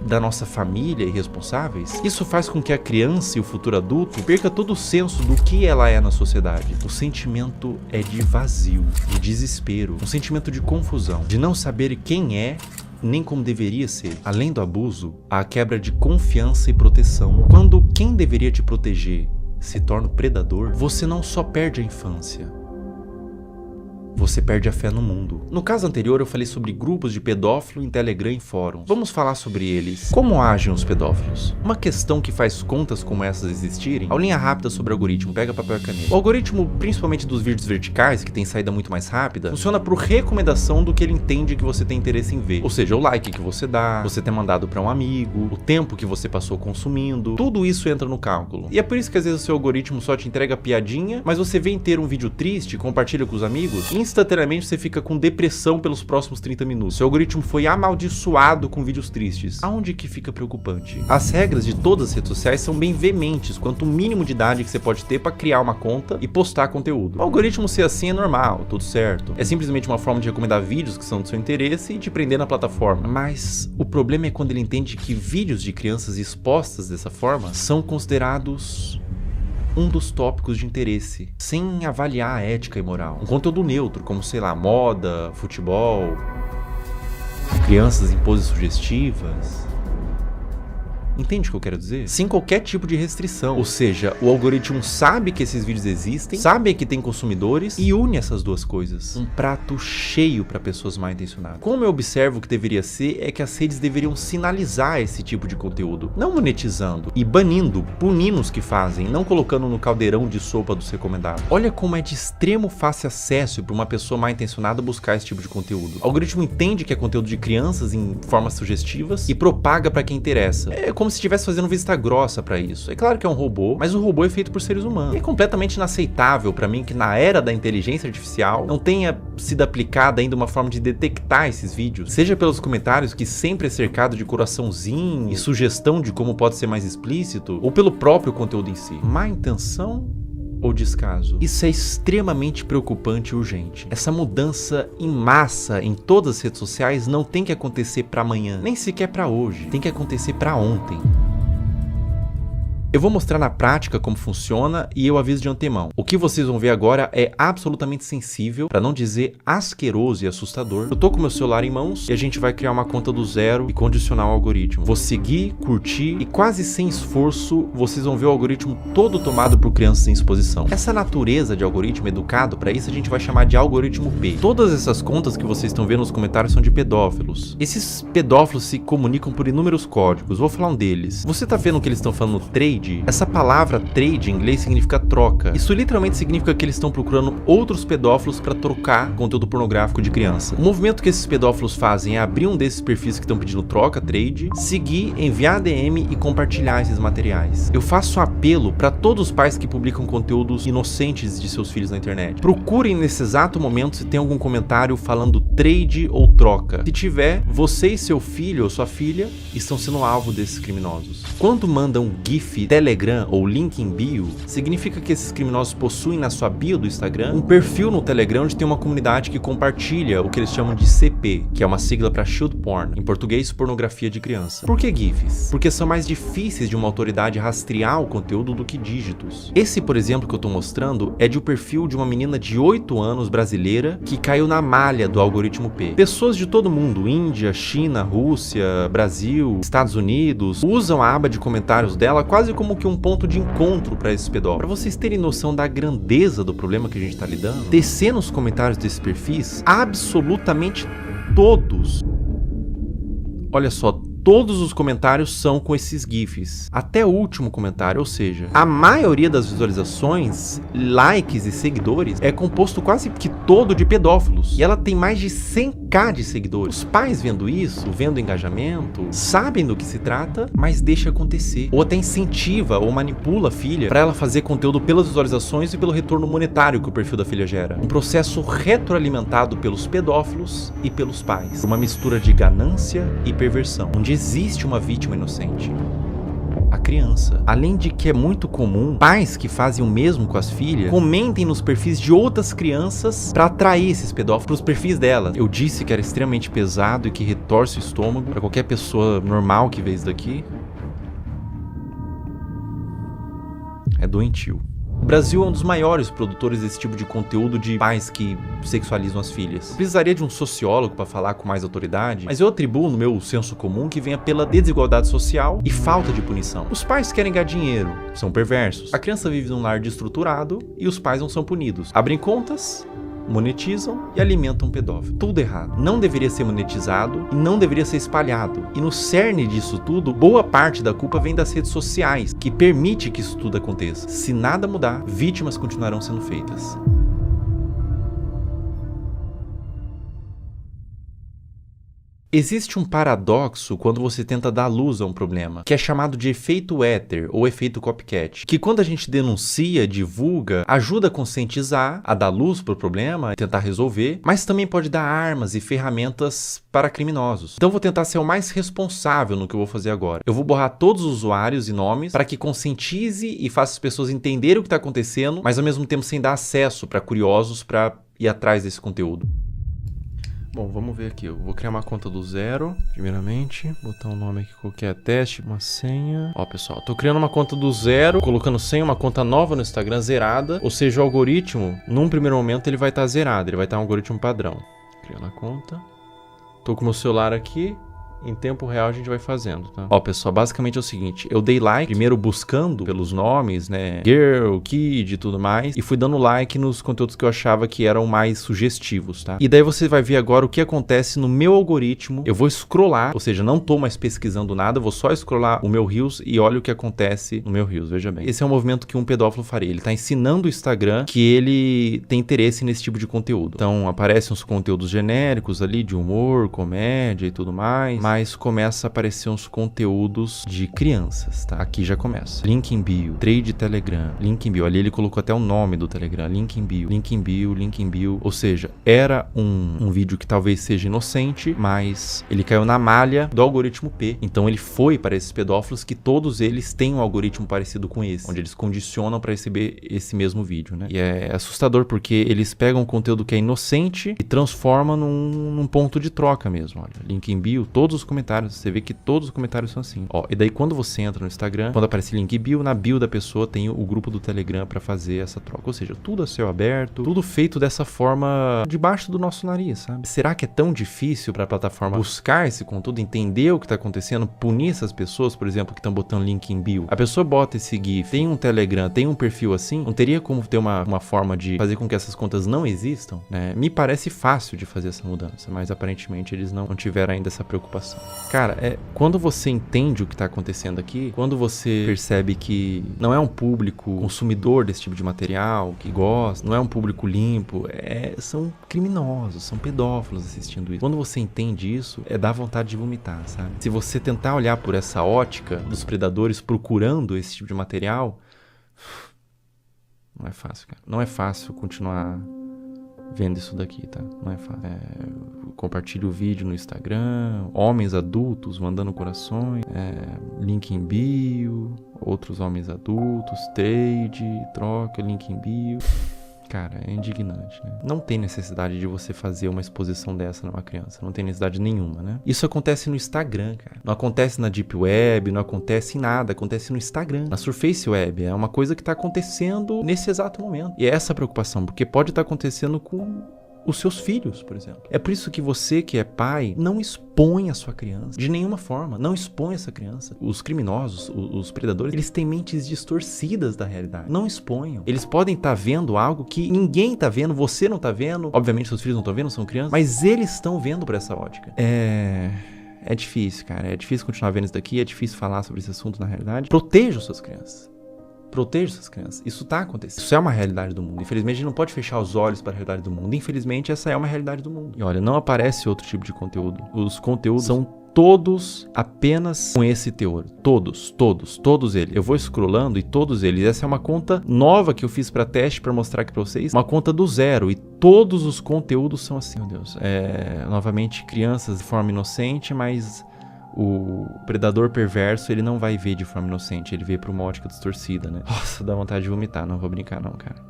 da nossa família e responsáveis, isso faz com que a criança e o futuro adulto perca todo o senso do que ela é na sociedade. O sentimento é de vazio, de desespero, um sentimento de confusão, de não saber quem é nem como deveria ser. Além do abuso, há a quebra de confiança e proteção. Quando quem deveria te proteger se torna o predador, você não só perde a infância, você perde a fé no mundo. No caso anterior eu falei sobre grupos de pedófilo em Telegram e fóruns. Vamos falar sobre eles. Como agem os pedófilos? Uma questão que faz contas como essas existirem, aulinha rápida sobre o algoritmo, pega papel e caneta. O algoritmo, principalmente dos vídeos verticais, que tem saída muito mais rápida, funciona por recomendação do que ele entende que você tem interesse em ver. Ou seja, o like que você dá, você ter mandado pra um amigo, o tempo que você passou consumindo, tudo isso entra no cálculo. E é por isso que às vezes o seu algoritmo só te entrega piadinha, mas você vê inteiro um vídeo triste, compartilha com os amigos, instantaneamente você fica com depressão pelos próximos 30 minutos. Seu algoritmo foi amaldiçoado com vídeos tristes. Aonde que fica preocupante? As regras de todas as redes sociais são bem veementes quanto o mínimo de idade que você pode ter para criar uma conta e postar conteúdo. O algoritmo ser assim é normal, tudo certo. É simplesmente uma forma de recomendar vídeos que são do seu interesse e te prender na plataforma. Mas o problema é quando ele entende que vídeos de crianças expostas dessa forma são considerados um dos tópicos de interesse, sem avaliar a ética e moral. Um conteúdo neutro, como, sei lá, moda, futebol, crianças em poses sugestivas. Entende o que eu quero dizer? Sem qualquer tipo de restrição. Ou seja, o algoritmo sabe que esses vídeos existem, sabe que tem consumidores e une essas duas coisas. Um prato cheio para pessoas mal intencionadas. Como eu observo que deveria ser, é que as redes deveriam sinalizar esse tipo de conteúdo, não monetizando e banindo, punindo os que fazem, não colocando no caldeirão de sopa dos recomendados. Olha como é de extremo fácil acesso para uma pessoa mal intencionada buscar esse tipo de conteúdo. O algoritmo entende que é conteúdo de crianças em formas sugestivas e propaga para quem interessa. É como se estivesse fazendo vista grossa pra isso. É claro que é um robô, mas o robô é feito por seres humanos. E é completamente inaceitável pra mim que na era da inteligência artificial não tenha sido aplicada ainda uma forma de detectar esses vídeos, seja pelos comentários que sempre é cercado de coraçãozinho e sugestão de como pode ser mais explícito, ou pelo próprio conteúdo em si. Má intenção ou descaso? Isso é extremamente preocupante e urgente. Essa mudança em massa em todas as redes sociais não tem que acontecer para amanhã, nem sequer para hoje. Tem que acontecer para ontem. Eu vou mostrar na prática como funciona e eu aviso de antemão. O que vocês vão ver agora é absolutamente sensível, para não dizer asqueroso e assustador. Eu tô com meu celular em mãos e a gente vai criar uma conta do zero e condicionar o algoritmo. Vou seguir, curtir e quase sem esforço vocês vão ver o algoritmo todo tomado por crianças em exposição. Essa natureza de algoritmo educado, para isso a gente vai chamar de algoritmo P. Todas essas contas que vocês estão vendo nos comentários são de pedófilos. Esses pedófilos se comunicam por inúmeros códigos. Vou falar um deles. Você tá vendo que eles estão falando trade? Essa palavra trade em inglês significa troca. Isso literalmente significa que eles estão procurando outros pedófilos para trocar conteúdo pornográfico de criança. O movimento que esses pedófilos fazem é abrir um desses perfis que estão pedindo troca, trade, seguir, enviar DM e compartilhar esses materiais. Eu faço um apelo para todos os pais que publicam conteúdos inocentes de seus filhos na internet. Procurem nesse exato momento se tem algum comentário falando trade ou troca. Se tiver, você e seu filho ou sua filha estão sendo alvo desses criminosos. Quando mandam GIF, Telegram ou link em bio, significa que esses criminosos possuem na sua bio do Instagram um perfil no Telegram onde tem uma comunidade que compartilha o que eles chamam de CP, que é uma sigla para Child Porn, em português pornografia de criança. Por que GIFs? Porque são mais difíceis de uma autoridade rastrear o conteúdo do que dígitos. Esse, por exemplo, que eu tô mostrando é de um perfil de uma menina de 8 anos brasileira que caiu na malha do algoritmo P. Pessoas de todo mundo, Índia, China, Rússia, Brasil, Estados Unidos, usam a aba de comentários dela quase como que um ponto de encontro para esses pedófilos. Para vocês terem noção da grandeza do problema que a gente tá lidando, descer nos comentários desses perfis, absolutamente todos, olha só, todos os comentários são com esses GIFs. Até o último comentário, ou seja, a maioria das visualizações, likes e seguidores é composto quase que todo de pedófilos. E ela tem mais de 100k de seguidores. Os pais vendo isso, vendo o engajamento, sabem do que se trata, mas deixa acontecer. Ou até incentiva ou manipula a filha para ela fazer conteúdo pelas visualizações e pelo retorno monetário que o perfil da filha gera. Um processo retroalimentado pelos pedófilos e pelos pais. Uma mistura de ganância e perversão, onde existe uma vítima inocente, a criança. Além de que é muito comum pais que fazem o mesmo com as filhas comentem nos perfis de outras crianças para atrair esses pedófilos para os perfis delas. Eu disse que era extremamente pesado e que retorce o estômago para qualquer pessoa normal que vê isso daqui. É doentio. O Brasil é um dos maiores produtores desse tipo de conteúdo de pais que sexualizam as filhas. Eu precisaria de um sociólogo para falar com mais autoridade, mas eu atribuo no meu senso comum que venha pela desigualdade social e falta de punição. Os pais querem ganhar dinheiro, são perversos. A criança vive num lar desestruturado e os pais não são punidos. Abrem contas monetizam e alimentam um pedófilo. Tudo errado. Não deveria ser monetizado e não deveria ser espalhado. E no cerne disso tudo, boa parte da culpa vem das redes sociais, que permite que isso tudo aconteça. Se nada mudar, vítimas continuarão sendo feitas. Existe um paradoxo quando você tenta dar luz a um problema, que é chamado de efeito éter ou efeito copycat, que quando a gente denuncia, divulga, ajuda a conscientizar, a dar luz para o problema, tentar resolver, mas também pode dar armas e ferramentas para criminosos. Então eu vou tentar ser o mais responsável no que eu vou fazer agora. Eu vou borrar todos os usuários e nomes para que conscientize e faça as pessoas entenderem o que está acontecendo, mas ao mesmo tempo sem dar acesso para curiosos para ir atrás desse conteúdo. Bom, vamos ver aqui. Eu vou criar uma conta do zero, primeiramente. Botar um nome aqui qualquer, teste, uma senha. Ó, pessoal, tô criando uma conta do zero, colocando senha, uma conta nova no Instagram, zerada. Ou seja, o algoritmo, num primeiro momento, ele vai estar zerado. Ele vai estar um algoritmo padrão. Criando a conta. Tô com o meu celular aqui. Em tempo real a gente vai fazendo, tá? Ó, pessoal, basicamente é o seguinte. Eu dei like, primeiro buscando pelos nomes, né? Girl, Kid e tudo mais. E fui dando like nos conteúdos que eu achava que eram mais sugestivos, tá? E daí você vai ver agora o que acontece no meu algoritmo. Eu vou scrollar, ou seja, não tô mais pesquisando nada. Vou só scrollar o meu Reels e olha o que acontece no meu Reels, veja bem. Esse é um movimento que um pedófilo faria. Ele tá ensinando o Instagram que ele tem interesse nesse tipo de conteúdo. Então, aparecem uns conteúdos genéricos ali de humor, comédia e tudo mais. Mas começa a aparecer uns conteúdos de crianças, tá? Aqui já começa. Link em bio, trade Telegram, link em bio. Ali ele colocou até o nome do Telegram, link em bio, link em bio, link em bio. Ou seja, era um vídeo que talvez seja inocente, mas ele caiu na malha do algoritmo P. Então ele foi para esses pedófilos que todos eles têm um algoritmo parecido com esse, onde eles condicionam para receber esse mesmo vídeo, né? E é assustador porque eles pegam um conteúdo que é inocente e transformam num ponto de troca mesmo. Olha, link em bio, todos os comentários, você vê que todos os comentários são assim. Ó, e daí quando você entra no Instagram, quando aparece link bio, na bio da pessoa tem o grupo do Telegram para fazer essa troca. Ou seja, tudo a céu aberto, tudo feito dessa forma debaixo do nosso nariz, sabe? Será que é tão difícil para a plataforma buscar esse conteúdo, entender o que tá acontecendo, punir essas pessoas, por exemplo, que estão botando link em bio? A pessoa bota esse GIF, tem um Telegram, tem um perfil assim, não teria como ter uma forma de fazer com que essas contas não existam, né? Me parece fácil de fazer essa mudança, mas aparentemente eles não tiveram ainda essa preocupação. Cara, quando você entende o que está acontecendo aqui, quando você percebe que não é um público consumidor desse tipo de material, que gosta, não é um público limpo, são criminosos, são pedófilos assistindo isso. Quando você entende isso, dá vontade de vomitar, sabe? Se você tentar olhar por essa ótica dos predadores procurando esse tipo de material, não é fácil, cara. Não é fácil continuar vendo isso daqui, tá? Não é fácil. Compartilhe o vídeo no Instagram, homens adultos mandando corações, link em bio, outros homens adultos, trade, troca, link em bio. Cara, é indignante, né? Não tem necessidade de você fazer uma exposição dessa numa criança. Não tem necessidade nenhuma, né? Isso acontece no Instagram, cara. Não acontece na Deep Web, não acontece em nada. Acontece no Instagram, na Surface Web. É uma coisa que tá acontecendo nesse exato momento. E é essa preocupação, porque pode estar acontecendo com os seus filhos, por exemplo. É por isso que você, que é pai, não expõe a sua criança. De nenhuma forma. Não expõe essa criança. Os criminosos, os predadores, eles têm mentes distorcidas da realidade. Não exponham. Eles podem estar vendo algo que ninguém está vendo, você não está vendo. Obviamente, seus filhos não estão vendo, são crianças. Mas eles estão vendo por essa ótica. É difícil, cara. É difícil continuar vendo isso daqui. É difícil falar sobre esse assunto na realidade. Proteja suas crianças. Proteja essas crianças. Isso tá acontecendo. Isso é uma realidade do mundo. Infelizmente, a gente não pode fechar os olhos para a realidade do mundo. Infelizmente, essa é uma realidade do mundo. E olha, não aparece outro tipo de conteúdo. Os conteúdos são todos apenas com esse teor. Todos eles. Eu vou scrollando e todos eles. Essa é uma conta nova que eu fiz para teste, para mostrar aqui para vocês. Uma conta do zero. E todos os conteúdos são assim, meu Deus. Novamente, crianças de forma inocente, mas o predador perverso, ele não vai ver de forma inocente, ele vê por uma ótica distorcida, né? Nossa, dá vontade de vomitar, não vou brincar não, cara.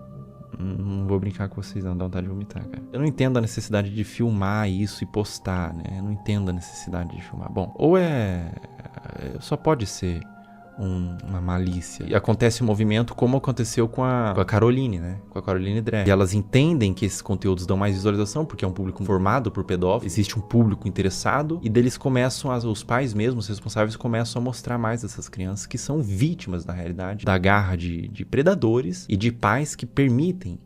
Não vou brincar com vocês não, dá vontade de vomitar, cara. Eu não entendo a necessidade de filmar isso e postar, né? Eu não entendo a necessidade de filmar. Bom, ou só pode ser uma malícia. E acontece um movimento como aconteceu com a Caroline, né? Com a Caroline Drag. E elas entendem que esses conteúdos dão mais visualização, porque é um público formado por pedófilos, existe um público interessado, e deles começam, os pais mesmos, os responsáveis, começam a mostrar mais dessas crianças que são vítimas, na realidade, da garra de predadores e de pais que permitem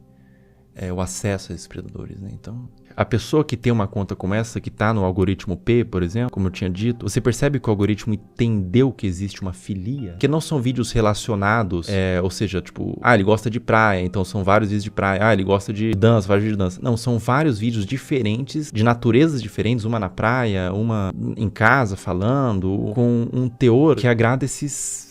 o acesso a esses predadores, né? Então, a pessoa que tem uma conta como essa, que tá no algoritmo P, por exemplo, como eu tinha dito, você percebe que o algoritmo entendeu que existe uma filia, que não são vídeos relacionados, ou seja, tipo, ele gosta de praia, então são vários vídeos de praia, ele gosta de dança, vários vídeos de dança. Não, são vários vídeos diferentes, de naturezas diferentes, uma na praia, uma em casa falando, com um teor que agrada esses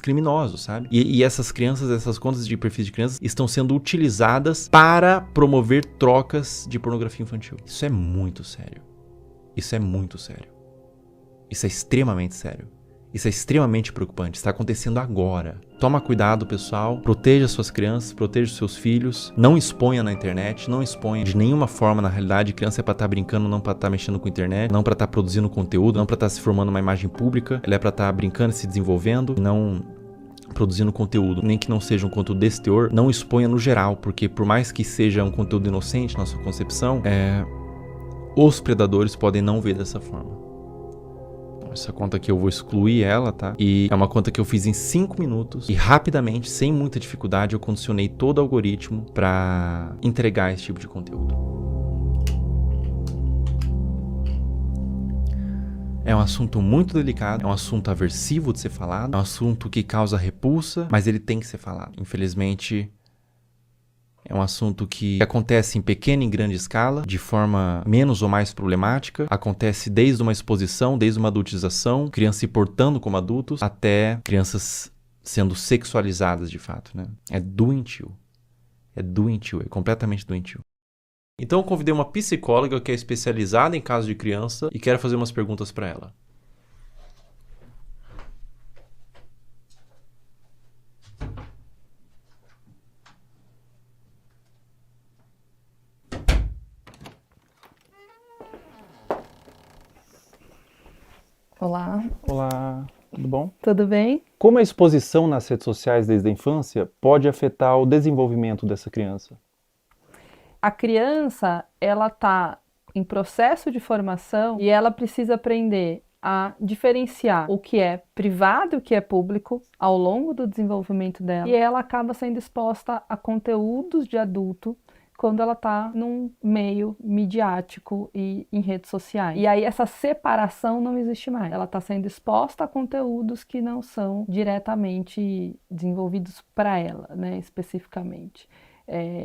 criminosos, sabe? E essas crianças, essas contas de perfis de crianças estão sendo utilizadas para promover trocas de pornografia infantil. Isso é muito sério. Isso é muito sério. Isso é extremamente sério. Isso é extremamente preocupante. Está acontecendo agora. Toma cuidado, pessoal. Proteja suas crianças, proteja seus filhos. Não exponha na internet, não exponha de nenhuma forma na realidade. Criança é pra estar brincando, não pra estar mexendo com a internet, não pra estar produzindo conteúdo, não pra estar se formando uma imagem pública. Ela é pra estar brincando e se desenvolvendo, não produzindo conteúdo, nem que não seja um conteúdo desse teor. Não exponha no geral, porque por mais que seja um conteúdo inocente na sua concepção, os predadores podem não ver dessa forma. Essa conta aqui eu vou excluir ela, tá? E é uma conta que eu fiz em 5 minutos e rapidamente, sem muita dificuldade, eu condicionei todo o algoritmo para entregar esse tipo de conteúdo. É um assunto muito delicado, é um assunto aversivo de ser falado, é um assunto que causa repulsa, mas ele tem que ser falado. Infelizmente, é um assunto que acontece em pequena e grande escala, de forma menos ou mais problemática. Acontece desde uma exposição, desde uma adultização, crianças se portando como adultos, até crianças sendo sexualizadas de fato, né? É doentio. É doentio, é completamente doentio. Então eu convidei uma psicóloga que é especializada em casos de criança e quero fazer umas perguntas para ela. Olá. Olá, tudo bom? Tudo bem? Como a exposição nas redes sociais desde a infância pode afetar o desenvolvimento dessa criança? A criança, ela está em processo de formação e ela precisa aprender a diferenciar o que é privado e o que é público ao longo do desenvolvimento dela. E ela acaba sendo exposta a conteúdos de adulto quando ela está num meio midiático e em redes sociais. E aí essa separação não existe mais. Ela está sendo exposta a conteúdos que não são diretamente desenvolvidos para ela, né, especificamente.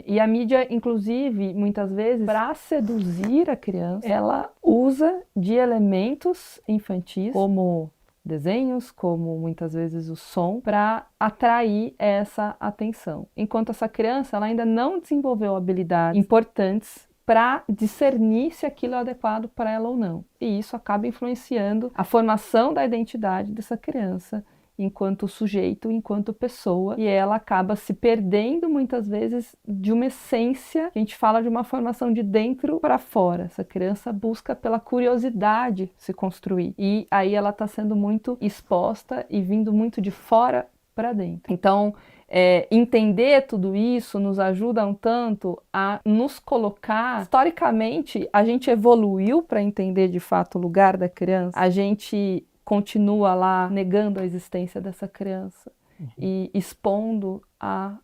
E a mídia, inclusive, muitas vezes, para seduzir a criança, ela usa de elementos infantis, como desenhos, como muitas vezes o som, para atrair essa atenção. Enquanto essa criança ela ainda não desenvolveu habilidades importantes para discernir se aquilo é adequado para ela ou não. E isso acaba influenciando a formação da identidade dessa criança enquanto sujeito, enquanto pessoa, e ela acaba se perdendo muitas vezes de uma essência, a gente fala de uma formação de dentro para fora. Essa criança busca pela curiosidade se construir, e aí ela está sendo muito exposta e vindo muito de fora para dentro. Então, entender tudo isso nos ajuda um tanto a nos colocar. Historicamente, a gente evoluiu para entender de fato o lugar da criança, a gente continua lá negando a existência dessa criança e expondo a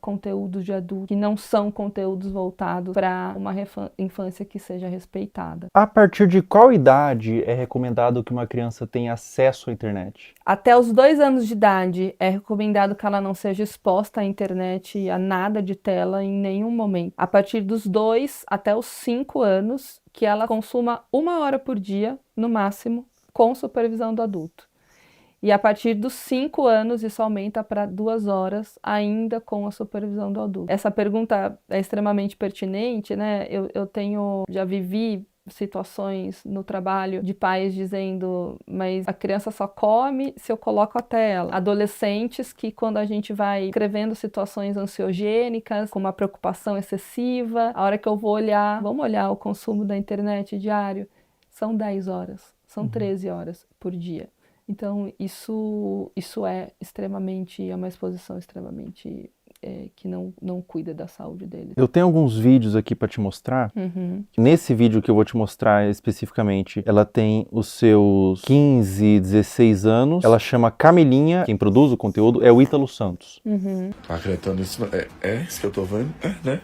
conteúdos de adulto que não são conteúdos voltados para uma infância que seja respeitada. A partir de qual idade é recomendado que uma criança tenha acesso à internet? Até os 2 anos de idade é recomendado que ela não seja exposta à internet, a nada de tela em nenhum momento. A partir dos 2 até os 5 anos, que ela consuma 1 hora por dia, no máximo, com supervisão do adulto. E a partir dos 5 anos, isso aumenta para 2 horas, ainda com a supervisão do adulto. Essa pergunta é extremamente pertinente, né? Já vivi situações no trabalho de pais dizendo, mas a criança só come se eu coloco a tela. Adolescentes que, quando a gente vai escrevendo situações ansiogênicas, com uma preocupação excessiva, a hora que eu vou olhar, vamos olhar o consumo da internet diário, são 10 horas, são 13 horas por dia. Então, isso é uma exposição extremamente que não cuida da saúde deles. Eu tenho alguns vídeos aqui para te mostrar. Nesse vídeo que eu vou te mostrar especificamente, ela tem os seus 15, 16 anos. Ela chama Camilinha. Quem produz o conteúdo é o Ítalo Santos. Tá acreditando nisso? É isso que eu tô vendo? Né?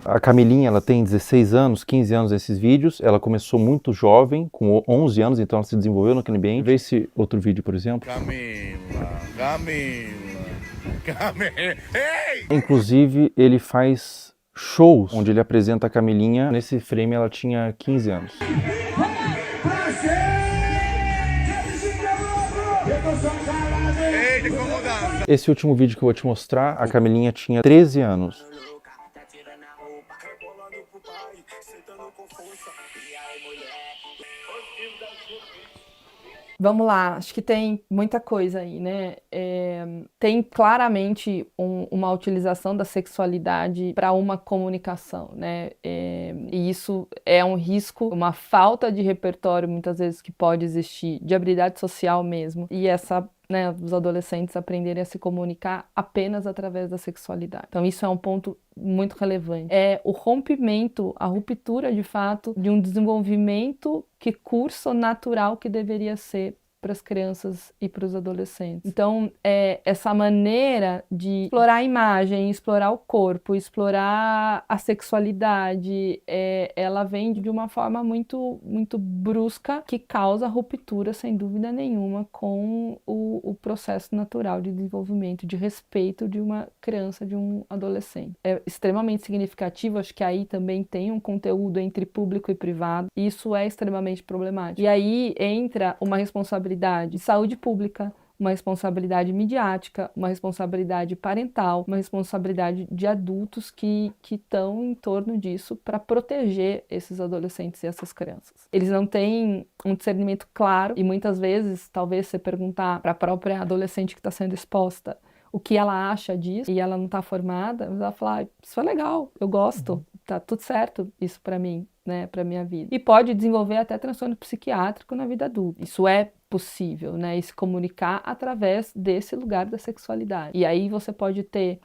A Camilinha, ela tem 16 anos, 15 anos nesses vídeos. Ela começou muito jovem, com 11 anos, então ela se desenvolveu naquele ambiente. Vê esse outro vídeo, por exemplo. Camila. Ei! Inclusive, ele faz shows onde ele apresenta a Camilinha. Nesse frame, ela tinha 15 anos. Esse último vídeo que eu vou te mostrar, a Camilinha tinha 13 anos. Vamos lá, acho que tem muita coisa aí, né? Tem claramente uma utilização da sexualidade para uma comunicação, né? E isso é um risco, uma falta de repertório, muitas vezes, que pode existir, de habilidade social mesmo. E os adolescentes aprenderem a se comunicar apenas através da sexualidade. Então isso é um ponto muito relevante. É o rompimento, a ruptura de fato de um desenvolvimento que curso natural que deveria ser para as crianças e para os adolescentes. Então, essa maneira de explorar a imagem, explorar o corpo, explorar a sexualidade, ela vem de uma forma muito, muito brusca, que causa ruptura, sem dúvida nenhuma, com o processo natural de desenvolvimento, de respeito de uma criança, de um adolescente. É extremamente significativo, acho que aí também tem um conteúdo entre público e privado, e isso é extremamente problemático. E aí entra uma responsabilidade de saúde pública, uma responsabilidade midiática, uma responsabilidade parental, uma responsabilidade de adultos que estão em torno disso para proteger esses adolescentes e essas crianças. Eles não têm um discernimento claro e muitas vezes, talvez você perguntar para a própria adolescente que está sendo exposta o que ela acha disso e ela não está formada, ela fala, isso é legal, eu gosto, tá tudo certo isso para mim, né, para minha vida. E pode desenvolver até transtorno psiquiátrico na vida adulta. Isso é possível, né, e se comunicar através desse lugar da sexualidade. E aí você pode ter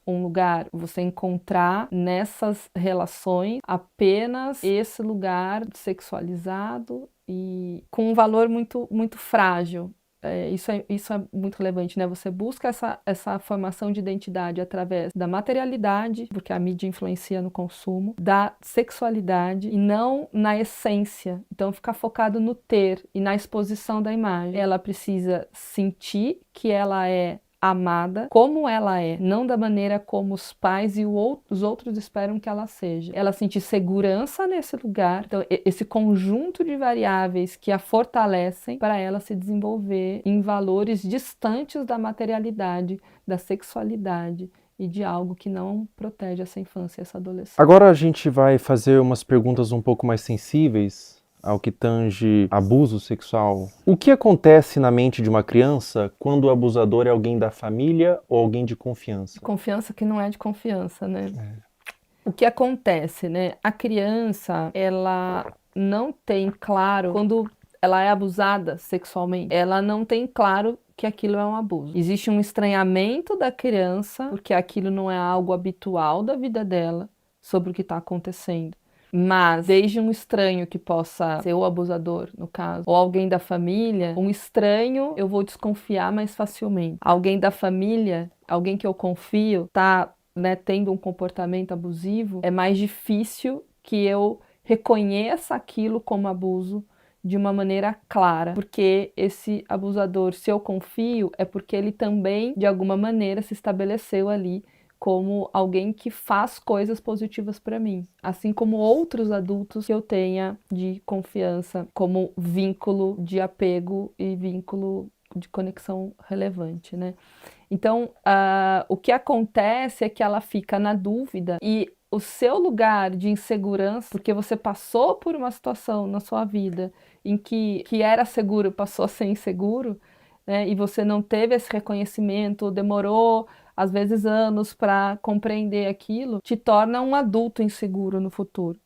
um lugar, você encontrar nessas relações apenas esse lugar sexualizado e com um valor muito, muito frágil. Isso é muito relevante, né? Você busca essa formação de identidade através da materialidade, porque a mídia influencia no consumo, da sexualidade e não na essência. Então, ficar focado no ter e na exposição da imagem. Ela precisa sentir que ela é amada como ela é, não da maneira como os pais e os outros esperam que ela seja. Ela sentir segurança nesse lugar, então esse conjunto de variáveis que a fortalecem para ela se desenvolver em valores distantes da materialidade, da sexualidade e de algo que não protege essa infância e essa adolescência. Agora a gente vai fazer umas perguntas um pouco mais sensíveis ao que tange abuso sexual. O que acontece na mente de uma criança quando o abusador é alguém da família ou alguém de confiança? Confiança que não é de confiança, né? O que acontece, né? A criança, ela não tem claro, quando ela é abusada sexualmente, ela não tem claro que aquilo é um abuso. Existe um estranhamento da criança, porque aquilo não é algo habitual da vida dela, sobre o que está acontecendo. Mas, desde um estranho que possa ser o abusador, no caso, ou alguém da família, um estranho eu vou desconfiar mais facilmente. Alguém da família, alguém que eu confio, tá, né, tendo um comportamento abusivo, é mais difícil que eu reconheça aquilo como abuso de uma maneira clara. Porque esse abusador, se eu confio, é porque ele também, de alguma maneira, se estabeleceu ali como alguém que faz coisas positivas para mim, assim como outros adultos que eu tenha de confiança, como vínculo de apego e vínculo de conexão relevante, né? Então, o que acontece é que ela fica na dúvida e o seu lugar de insegurança, porque você passou por uma situação na sua vida em que era seguro passou a ser inseguro, né? E você não teve esse reconhecimento, demorou às vezes anos para compreender aquilo, te torna um adulto inseguro no futuro.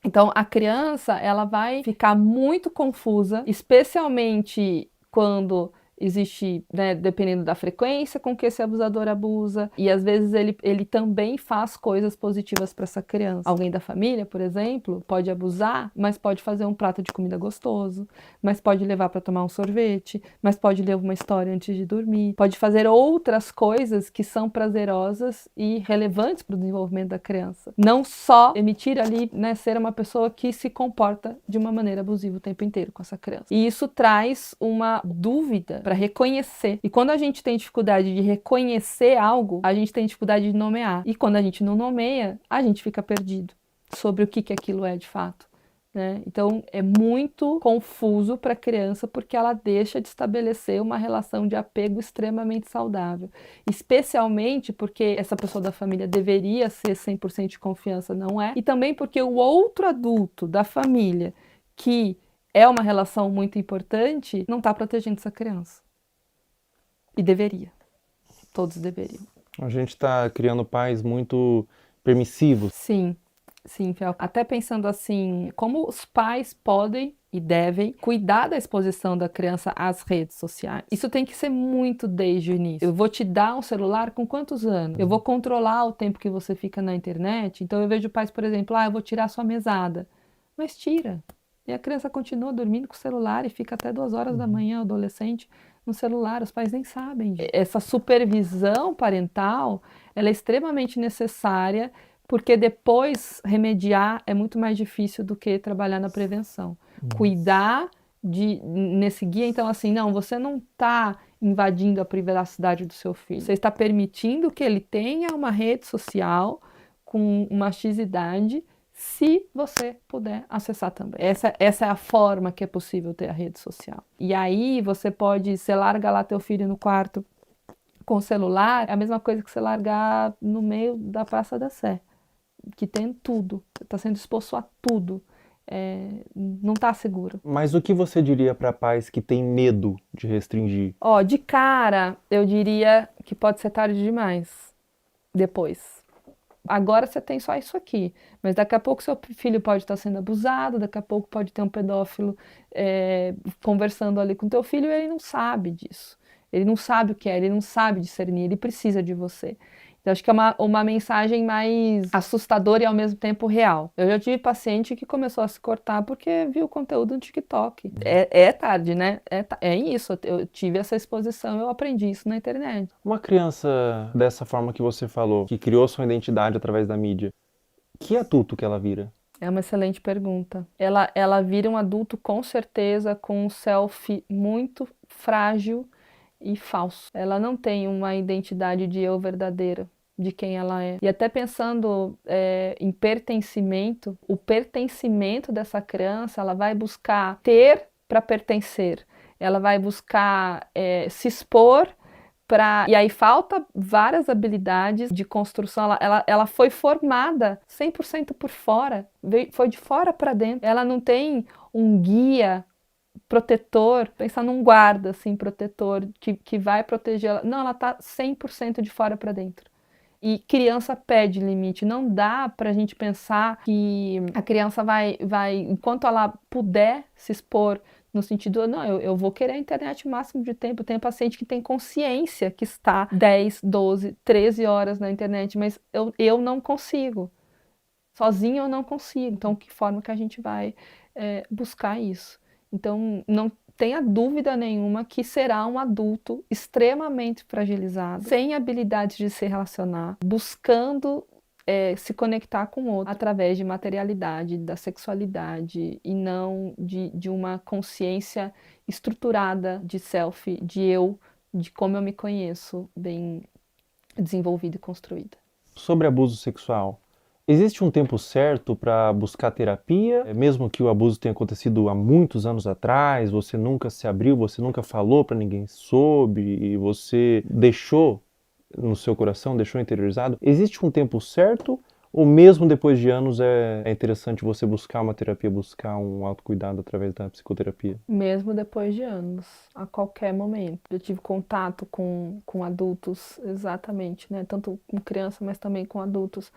Então, a criança, ela vai ficar muito confusa, especialmente quando existe, né, dependendo da frequência com que esse abusador abusa, e às vezes ele também faz coisas positivas para essa criança. Alguém da família, por exemplo, pode abusar, mas pode fazer um prato de comida gostoso, mas pode levar para tomar um sorvete, mas pode ler uma história antes de dormir, pode fazer outras coisas que são prazerosas e relevantes para o desenvolvimento da criança. Não só emitir ali, né, ser uma pessoa que se comporta de uma maneira abusiva o tempo inteiro com essa criança. E isso traz uma dúvida para reconhecer. E quando a gente tem dificuldade de reconhecer algo, a gente tem dificuldade de nomear. E quando a gente não nomeia, a gente fica perdido sobre o que aquilo é de fato, né? Então é muito confuso para a criança porque ela deixa de estabelecer uma relação de apego extremamente saudável, especialmente porque essa pessoa da família deveria ser 100% de confiança, não é? E também porque o outro adulto da família, que é uma relação muito importante, não está protegendo essa criança. E deveria. Todos deveriam. A gente está criando pais muito permissivos. Sim. Sim, Fel. Até pensando assim, como os pais podem e devem cuidar da exposição da criança às redes sociais. Isso tem que ser muito desde o início. Eu vou te dar um celular com quantos anos? Eu vou controlar o tempo que você fica na internet. Então eu vejo pais, por exemplo, eu vou tirar sua mesada. Mas tira. E a criança continua dormindo com o celular e fica até 2 horas da manhã, o adolescente, no celular. Os pais nem sabem. Essa supervisão parental, ela é extremamente necessária, porque depois remediar é muito mais difícil do que trabalhar na prevenção. Cuidar nesse guia, então assim, não, você não está invadindo a privacidade do seu filho. Você está permitindo que ele tenha uma rede social com uma X-idade, se você puder acessar também. Essa é a forma que é possível ter a rede social. E aí você larga lá teu filho no quarto com o celular, é a mesma coisa que você largar no meio da Praça da Sé, que tem tudo, está sendo exposto a tudo, não está seguro. Mas o que você diria para pais que têm medo de restringir? De cara, eu diria que pode ser tarde demais, depois. Agora você tem só isso aqui, mas daqui a pouco seu filho pode estar sendo abusado, daqui a pouco pode ter um pedófilo conversando ali com teu filho e ele não sabe disso. Ele não sabe o que é, ele não sabe discernir, ele precisa de você. Então, acho que é uma mensagem mais assustadora e ao mesmo tempo real. Eu já tive paciente que começou a se cortar porque viu o conteúdo no TikTok. É tarde, né? É isso, eu tive essa exposição, eu aprendi isso na internet. Uma criança dessa forma que você falou, que criou sua identidade através da mídia, que adulto que ela vira? É uma excelente pergunta. Ela vira um adulto com certeza com um selfie muito frágil e falso. Ela não tem uma identidade de eu verdadeira, de quem ela é. E até pensando em pertencimento, o pertencimento dessa criança, ela vai buscar ter para pertencer. Ela vai buscar se expor para... E aí falta várias habilidades de construção. Ela foi formada 100% por fora, foi de fora para dentro. Ela não tem um guia protetor, pensar num guarda, assim, protetor, que vai proteger ela. Não, ela tá 100% de fora para dentro. E criança pede limite. Não dá pra gente pensar que a criança vai enquanto ela puder se expor, no sentido, não, eu vou querer a internet o máximo de tempo. Tem paciente que tem consciência que está 10, 12, 13 horas na internet, mas eu não consigo. Sozinho eu não consigo. Então, que forma que a gente vai buscar isso? Então, não tenha dúvida nenhuma que será um adulto extremamente fragilizado, sem habilidades de se relacionar, buscando se conectar com o outro através de materialidade, da sexualidade e não de uma consciência estruturada de self, de eu, de como eu me conheço, bem desenvolvida e construída. Sobre abuso sexual, existe um tempo certo para buscar terapia? Mesmo que o abuso tenha acontecido há muitos anos atrás, você nunca se abriu, você nunca falou para ninguém sobre, e você deixou no seu coração, deixou interiorizado. Existe um tempo certo? Ou mesmo depois de anos é interessante você buscar uma terapia, buscar um autocuidado através da psicoterapia? Mesmo depois de anos, a qualquer momento. Eu tive contato com adultos, exatamente, né? Tanto com criança, mas também com adultos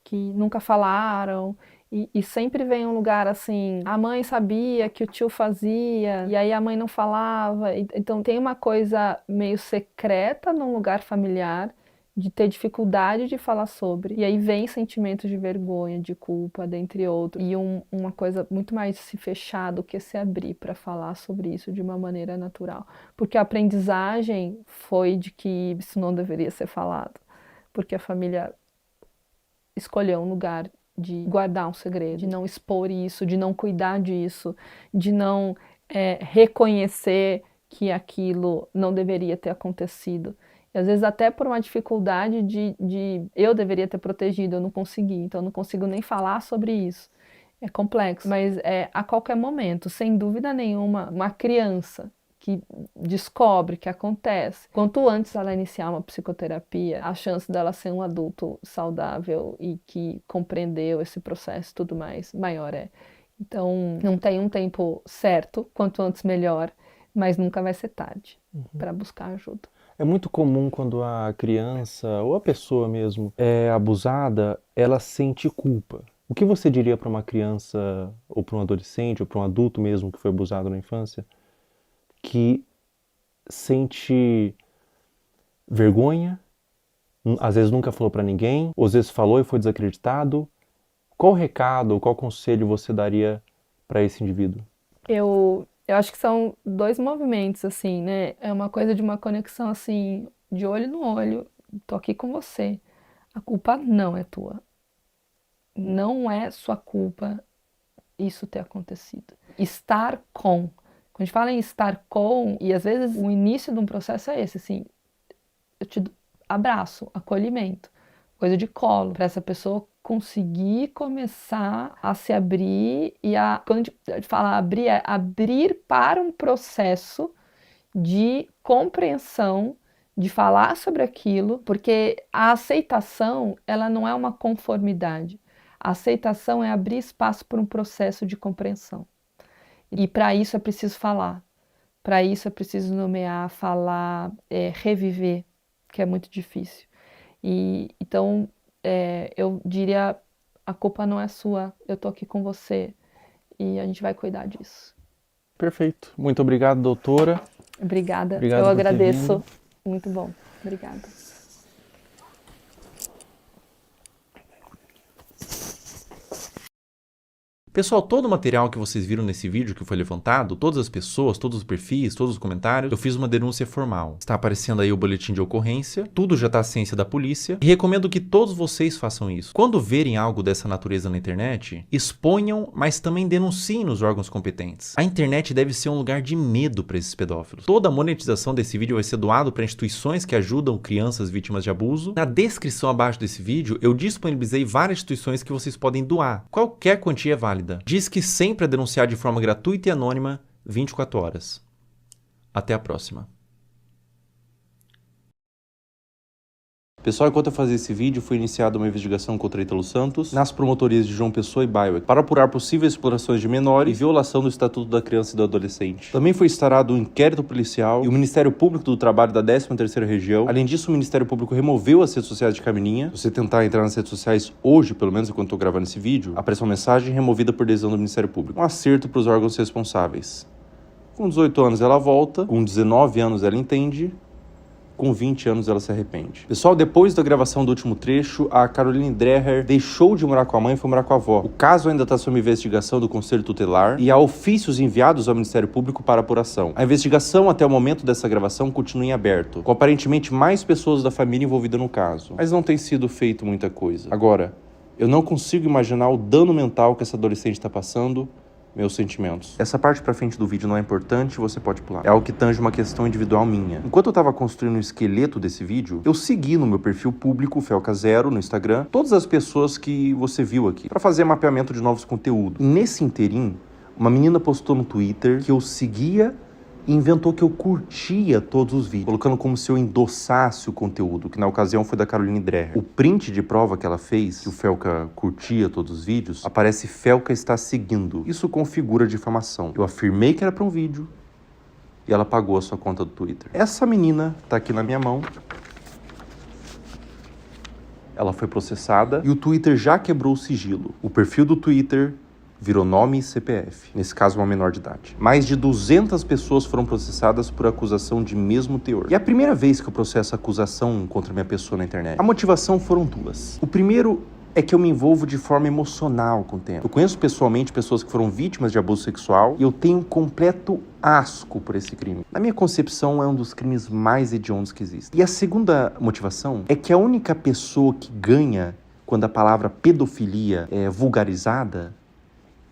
que nunca falaram E sempre vem um lugar assim, a mãe sabia que o tio fazia, e aí a mãe não falava. Então tem uma coisa meio secreta num lugar familiar, de ter dificuldade de falar sobre. E aí vem sentimentos de vergonha, de culpa, dentre outros. E uma coisa muito mais se fechar do que se abrir para falar sobre isso de uma maneira natural. Porque a aprendizagem foi de que isso não deveria ser falado. Porque a família escolheu um lugar de guardar um segredo, de não expor isso, de não cuidar disso, de não reconhecer que aquilo não deveria ter acontecido. E às vezes até por uma dificuldade de eu deveria ter protegido, eu não consegui, então eu não consigo nem falar sobre isso. É complexo, mas a qualquer momento, sem dúvida nenhuma, uma criança que descobre que acontece, quanto antes ela iniciar uma psicoterapia, a chance dela ser um adulto saudável e que compreendeu esse processo e tudo mais, maior é. Então, não tem um tempo certo, quanto antes melhor, mas nunca vai ser tarde para buscar ajuda. É muito comum quando a criança, ou a pessoa mesmo, é abusada, ela sente culpa. O que você diria para uma criança, ou para um adolescente, ou para um adulto mesmo que foi abusado na infância, que sente vergonha, às vezes nunca falou para ninguém, ou às vezes falou e foi desacreditado? Qual recado, qual conselho você daria para esse indivíduo? Eu acho que são dois movimentos, assim, né? É uma coisa de uma conexão, assim, de olho no olho. Tô aqui com você. A culpa não é tua. Não é sua culpa isso ter acontecido. Estar com. Quando a gente fala em estar com, e às vezes o início de um processo é esse, assim, eu te abraço, acolhimento, coisa de colo, para essa pessoa conseguir começar a se abrir e quando a gente fala abrir, é abrir para um processo de compreensão, de falar sobre aquilo, porque a aceitação, ela não é uma conformidade. A aceitação é abrir espaço para um processo de compreensão. E para isso é preciso falar, para isso é preciso nomear, falar, reviver, que é muito difícil. Então, eu diria, a culpa não é sua, eu tô aqui com você e a gente vai cuidar disso. Perfeito. Muito obrigado, doutora. Obrigada, Obrigado eu por agradeço. ter vindo. Muito bom, obrigada. Pessoal, todo o material que vocês viram nesse vídeo que foi levantado, todas as pessoas, todos os perfis, todos os comentários, eu fiz uma denúncia formal. Está aparecendo aí o boletim de ocorrência, tudo já está à ciência da polícia e recomendo que todos vocês façam isso. Quando verem algo dessa natureza na internet, exponham, mas também denunciem nos órgãos competentes. A internet deve ser um lugar de medo para esses pedófilos. Toda a monetização desse vídeo vai ser doado para instituições que ajudam crianças vítimas de abuso. Na descrição abaixo desse vídeo, eu disponibilizei várias instituições que vocês podem doar. Qualquer quantia é válida. Diz que sempre é denunciar de forma gratuita e anônima 24 horas. Até a próxima. Pessoal, enquanto eu fazia esse vídeo, foi iniciada uma investigação contra Ítalo Santos nas promotorias de João Pessoa e Baiuec para apurar possíveis explorações de menores e violação do Estatuto da Criança e do Adolescente. Também foi instaurado um inquérito policial e o Ministério Público do Trabalho da 13ª Região. Além disso, o Ministério Público removeu as redes sociais de Camininha. Se você tentar entrar nas redes sociais hoje, pelo menos enquanto eu tô gravando esse vídeo, aparece uma mensagem removida por decisão do Ministério Público. Um acerto para os órgãos responsáveis. Com 18 anos ela volta, com 19 anos ela entende, com 20 anos ela se arrepende. Pessoal, depois da gravação do último trecho, a Caroline Dreher deixou de morar com a mãe e foi morar com a avó. O caso ainda está sob investigação do Conselho Tutelar e há ofícios enviados ao Ministério Público para apuração. A investigação até o momento dessa gravação continua em aberto, com aparentemente mais pessoas da família envolvidas no caso. Mas não tem sido feito muita coisa. Agora, eu não consigo imaginar o dano mental que essa adolescente está passando. Meus sentimentos. Essa parte pra frente do vídeo não é importante, você pode pular. É algo que tange uma questão individual minha. Enquanto eu tava construindo o esqueleto desse vídeo, eu segui no meu perfil público, Felca0, no Instagram, todas as pessoas que você viu aqui, pra fazer mapeamento de novos conteúdos. E nesse interim, uma menina postou no Twitter que eu seguia e inventou que eu curtia todos os vídeos, colocando como se eu endossasse o conteúdo, que na ocasião foi da Caroline Dreher. O print de prova que ela fez, que o Felca curtia todos os vídeos, aparece Felca está seguindo. Isso configura difamação. Eu afirmei que era para um vídeo e ela pagou a sua conta do Twitter. Essa menina tá aqui na minha mão. ela foi processada e o Twitter já quebrou o sigilo. O perfil do Twitter virou nome e CPF, nesse caso uma menor de idade. Mais de 200 pessoas foram processadas por acusação de mesmo teor. E é a primeira vez que eu processo acusação contra minha pessoa na internet. A motivação foram duas. O primeiro é que eu me envolvo de forma emocional com o tema. Eu conheço pessoalmente pessoas que foram vítimas de abuso sexual e eu tenho um completo asco por esse crime. Na minha concepção, é um dos crimes mais hediondos que existem. E a segunda motivação é que a única pessoa que ganha quando a palavra pedofilia é vulgarizada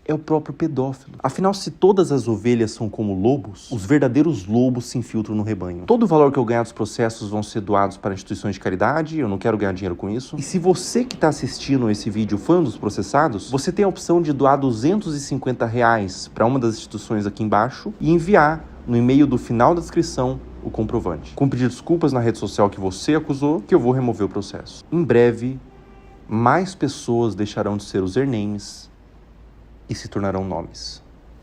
é o próprio pedófilo. Afinal, se todas as ovelhas são como lobos, os verdadeiros lobos se infiltram no rebanho. Todo o valor que eu ganhar dos processos vão ser doados para instituições de caridade, eu não quero ganhar dinheiro com isso. E se você que está assistindo esse vídeo foi um dos processados, você tem a opção de doar R$250 para uma das instituições aqui embaixo e enviar no e-mail do final da descrição o comprovante. Com pedir desculpas na rede social que você acusou, que eu vou remover o processo. Em breve, mais pessoas deixarão de ser usernames e se tornarão nomes.